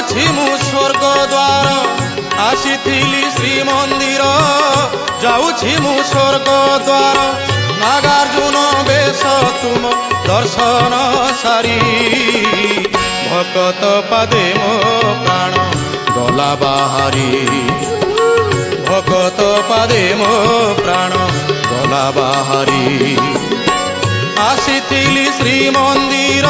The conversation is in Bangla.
যাউছি মু স্বর্গ দ্বার আসিথিলি শ্রীমন্দির যাউছি মু স্বর্গ দ্বার নাগার্জুন বেশ তুম দর্শন সারি ভকত পাদে মো প্রাণ গলা বাহারি ভকত পাদে মো প্রাণ গলা বাহারি আসিথিলি শ্রীমন্দির